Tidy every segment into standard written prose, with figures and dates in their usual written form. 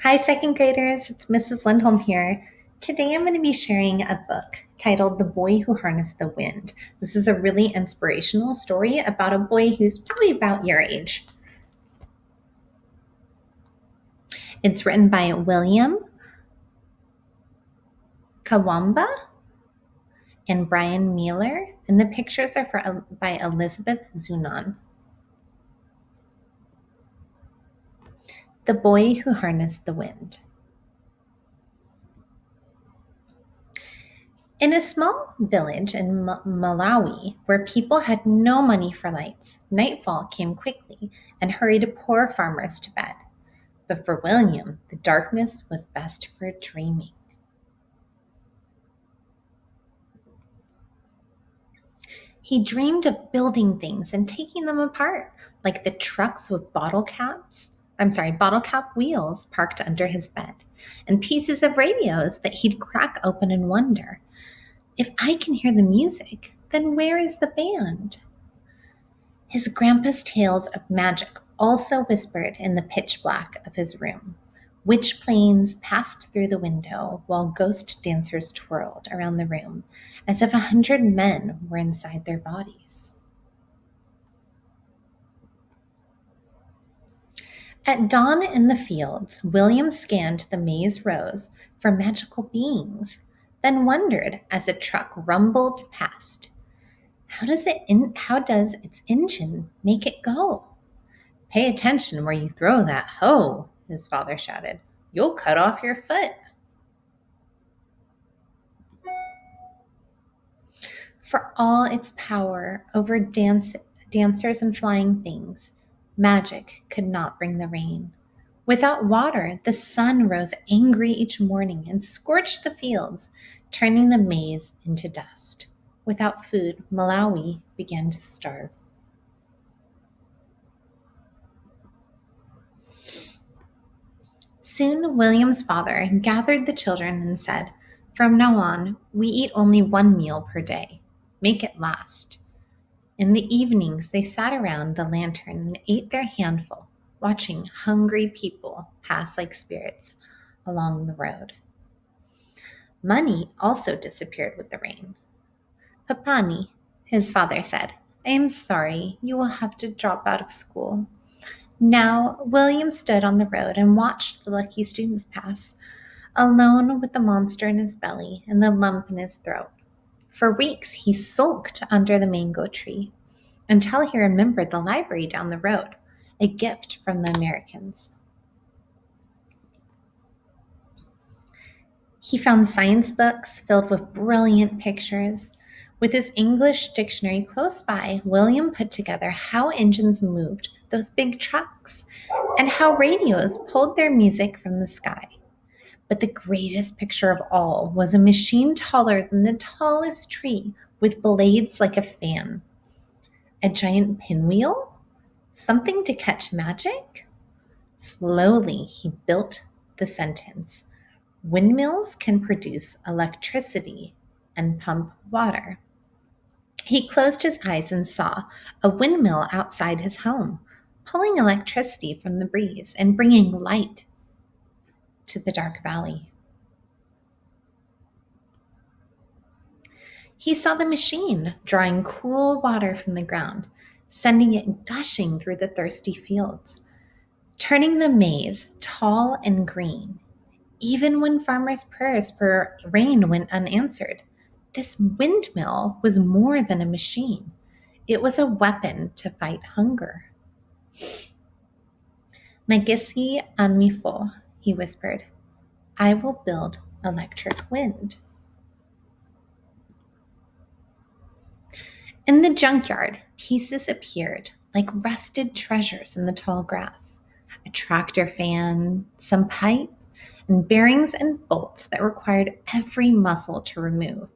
Hi, second graders. It's Mrs. Lindholm here. Today I'm going to be sharing a book titled The Boy Who Harnessed the Wind. This is a really inspirational story about a boy who's probably about your age. It's written by William Kawamba and Brian Mueller, and the pictures are by Elizabeth Zunon. The Boy Who Harnessed the Wind. In a small village in Malawi, where people had no money for lights, nightfall came quickly and hurried poor farmers to bed. But for William, the darkness was best for dreaming. He dreamed of building things and taking them apart, like the trucks with bottle cap wheels parked under his bed, and pieces of radios that he'd crack open and wonder, if I can hear the music, then where is the band? His grandpa's tales of magic also whispered in the pitch black of his room. Witch planes passed through the window while ghost dancers twirled around the room as if 100 men were inside their bodies. At dawn in the fields, William scanned the maze rows for magical beings, then wondered as a truck rumbled past. How does its engine make it go? Pay attention where you throw that hoe, his father shouted. You'll cut off your foot. For all its power over dancers and flying things, magic could not bring the rain. Without water, the sun rose angry each morning and scorched the fields, turning the maize into dust. Without food, Malawi began to starve. Soon William's father gathered the children and said, From now on, we eat only one meal per day. Make it last. In the evenings, they sat around the lantern and ate their handful, watching hungry people pass like spirits along the road. Money also disappeared with the rain. Papani, his father said, I am sorry, you will have to drop out of school. Now, William stood on the road and watched the lucky students pass, alone with the monster in his belly and the lump in his throat. For weeks, he sulked under the mango tree until he remembered the library down the road, a gift from the Americans. He found science books filled with brilliant pictures. With his English dictionary close by, William put together how engines moved those big trucks and how radios pulled their music from the sky. But the greatest picture of all was a machine taller than the tallest tree with blades like a fan. A giant pinwheel? Something to catch magic? Slowly, he built the sentence. Windmills can produce electricity and pump water. He closed his eyes and saw a windmill outside his home, pulling electricity from the breeze and bringing light to the dark valley. He saw the machine drawing cool water from the ground, sending it gushing through the thirsty fields, turning the maize tall and green. Even when farmers' prayers for rain went unanswered, this windmill was more than a machine. It was a weapon to fight hunger. Magisi amifo, he whispered. I will build electric wind. In the junkyard, pieces appeared like rusted treasures in the tall grass. A tractor fan, some pipe, and bearings and bolts that required every muscle to remove.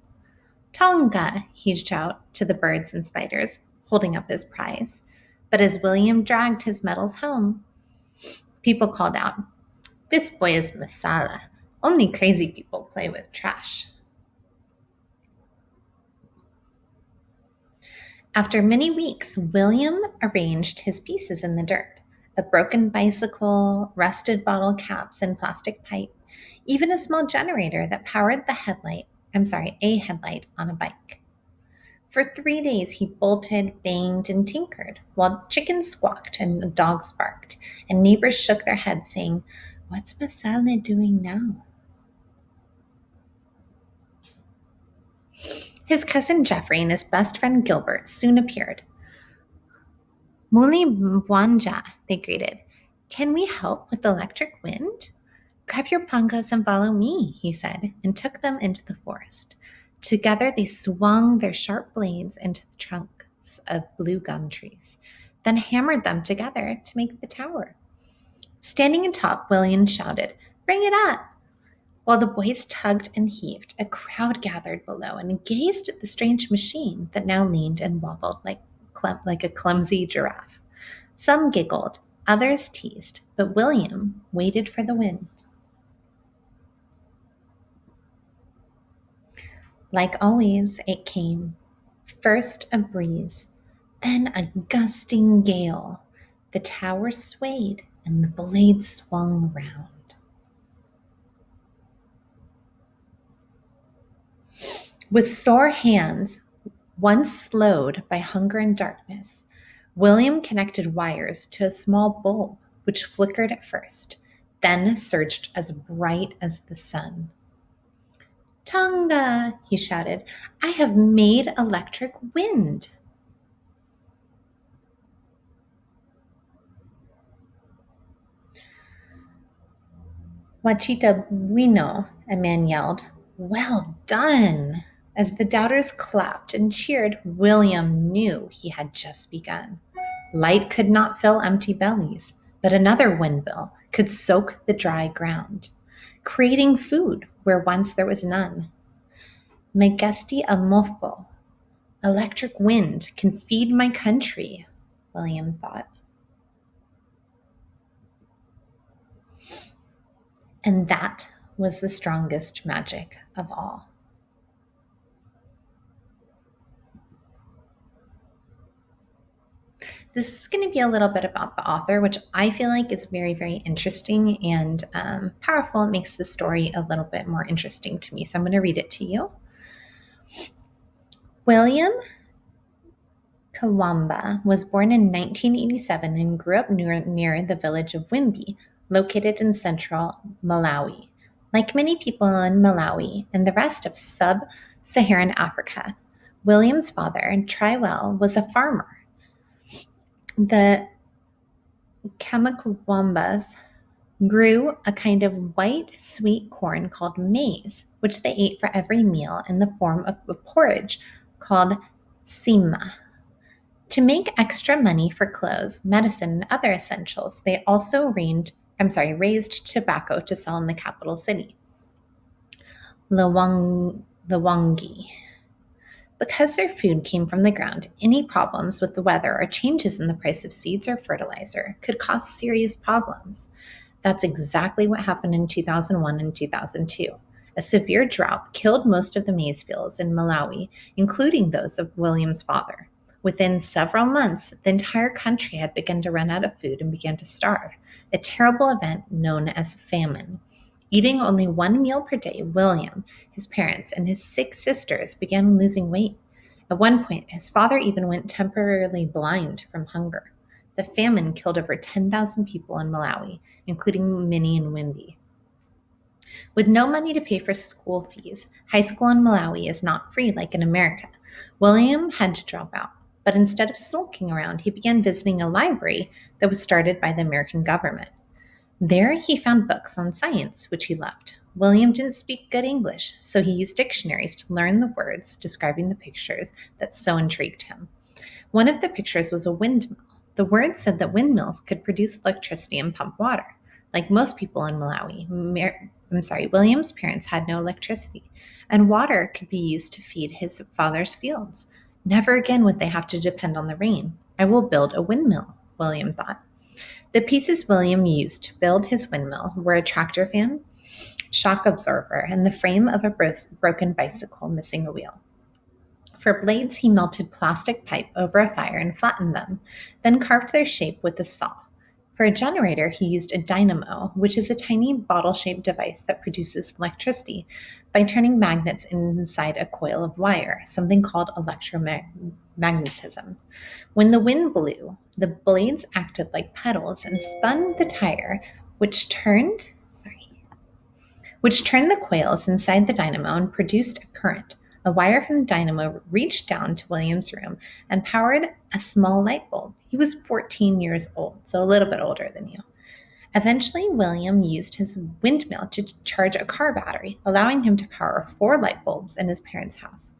Tonga, he'd shout to the birds and spiders, holding up his prize. But as William dragged his metals home, people called out, This boy is masala. Only crazy people play with trash. After many weeks, William arranged his pieces in the dirt. A broken bicycle, rusted bottle caps, and plastic pipe, even a small generator that powered a headlight on a bike. For 3 days, he bolted, banged, and tinkered, while chickens squawked and dogs barked, and neighbors shook their heads, saying, "What's Masala doing now?" His cousin Geoffrey and his best friend Gilbert soon appeared. "Muli Mwanja," they greeted. "Can we help with the electric wind?" "Grab your pangas and follow me," he said, and took them into the forest. Together they swung their sharp blades into the trunks of blue gum trees, then hammered them together to make the tower. Standing atop, William shouted, "Bring it up!" While the boys tugged and heaved, a crowd gathered below and gazed at the strange machine that now leaned and wobbled like a clumsy giraffe. Some giggled, others teased, but William waited for the wind. Like always, it came. First a breeze, then a gusting gale. The tower swayed and the blades swung round. With sore hands, once slowed by hunger and darkness, William connected wires to a small bulb which flickered at first, then surged as bright as the sun. "Tonga!" he shouted. "I have made electric wind." "Wachita bueno," a man yelled. "Well done!" As the doubters clapped and cheered, William knew he had just begun. Light could not fill empty bellies, but another windmill could soak the dry ground, creating food where once there was none. "Megesti almofo," electric wind can feed my country, William thought. And that was the strongest magic of all. This is going to be a little bit about the author, which I feel like is very, very interesting and powerful. It makes the story a little bit more interesting to me. So I'm going to read it to you. William Kawamba was born in 1987 and grew up near the village of Wimbi, located in central Malawi. Like many people in Malawi and the rest of sub-Saharan Africa, William's father, Triwell, was a farmer. The Kamakwambas grew a kind of white, sweet corn called maize, which they ate for every meal in the form of a porridge called sima. To make extra money for clothes, medicine, and other essentials, they also raised tobacco to sell in the capital city, Lwangi. Because their food came from the ground, any problems with the weather or changes in the price of seeds or fertilizer could cause serious problems. That's exactly what happened in 2001 and 2002. A severe drought killed most of the maize fields in Malawi, including those of William's father. Within several months, the entire country had begun to run out of food and began to starve, a terrible event known as famine. Eating only one meal per day, William, his parents, and his 6 sisters began losing weight. At one point, his father even went temporarily blind from hunger. The famine killed over 10,000 people in Malawi, including many in Wimbi. With no money to pay for school fees, high school in Malawi is not free like in America. William had to drop out, but instead of sulking around, he began visiting a library that was started by the American government. There he found books on science, which he loved. William didn't speak good English, so he used dictionaries to learn the words describing the pictures that so intrigued him. One of the pictures was a windmill. The words said that windmills could produce electricity and pump water. Like most people in Malawi, William's parents had no electricity, and water could be used to feed his father's fields. Never again would they have to depend on the rain. "I will build a windmill," William thought. The pieces William used to build his windmill were a tractor fan, shock absorber, and the frame of a broken bicycle missing a wheel. For blades, he melted plastic pipe over a fire and flattened them, then carved their shape with a saw. For a generator, he used a dynamo, which is a tiny bottle-shaped device that produces electricity by turning magnets inside a coil of wire, something called electromagnetism. When the wind blew, the blades acted like pedals and spun the tire, which turned, which turned the coils inside the dynamo and produced a current. A wire from the dynamo reached down to William's room and powered a small light bulb. He was 14 years old, so a little bit older than you. Eventually, William used his windmill to charge a car battery, allowing him to power 4 light bulbs in his parents' house.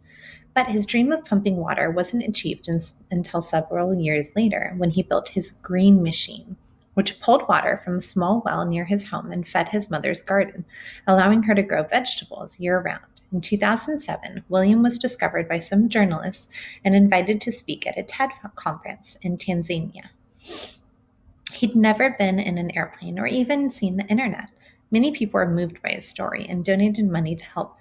But his dream of pumping water wasn't achieved until several years later when he built his green machine, which pulled water from a small well near his home and fed his mother's garden, allowing her to grow vegetables year round. In 2007, William was discovered by some journalists and invited to speak at a TED conference in Tanzania. He'd never been in an airplane or even seen the internet. Many people were moved by his story and donated money to help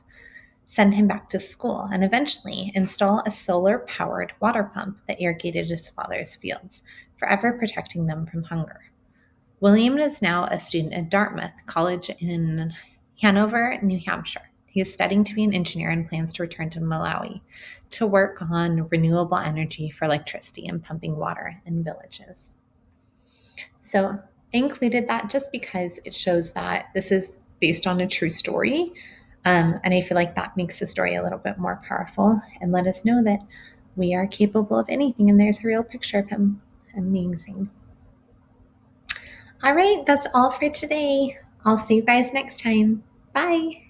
send him back to school and eventually install a solar-powered water pump that irrigated his father's fields, forever protecting them from hunger. William is now a student at Dartmouth College in Hanover, New Hampshire. He is studying to be an engineer and plans to return to Malawi to work on renewable energy for electricity and pumping water in villages. So I included that just because it shows that this is based on a true story. And I feel like that makes the story a little bit more powerful and let us know that we are capable of anything. And there's a real picture of him. Amazing. All right, that's all for today. I'll see you guys next time. Bye.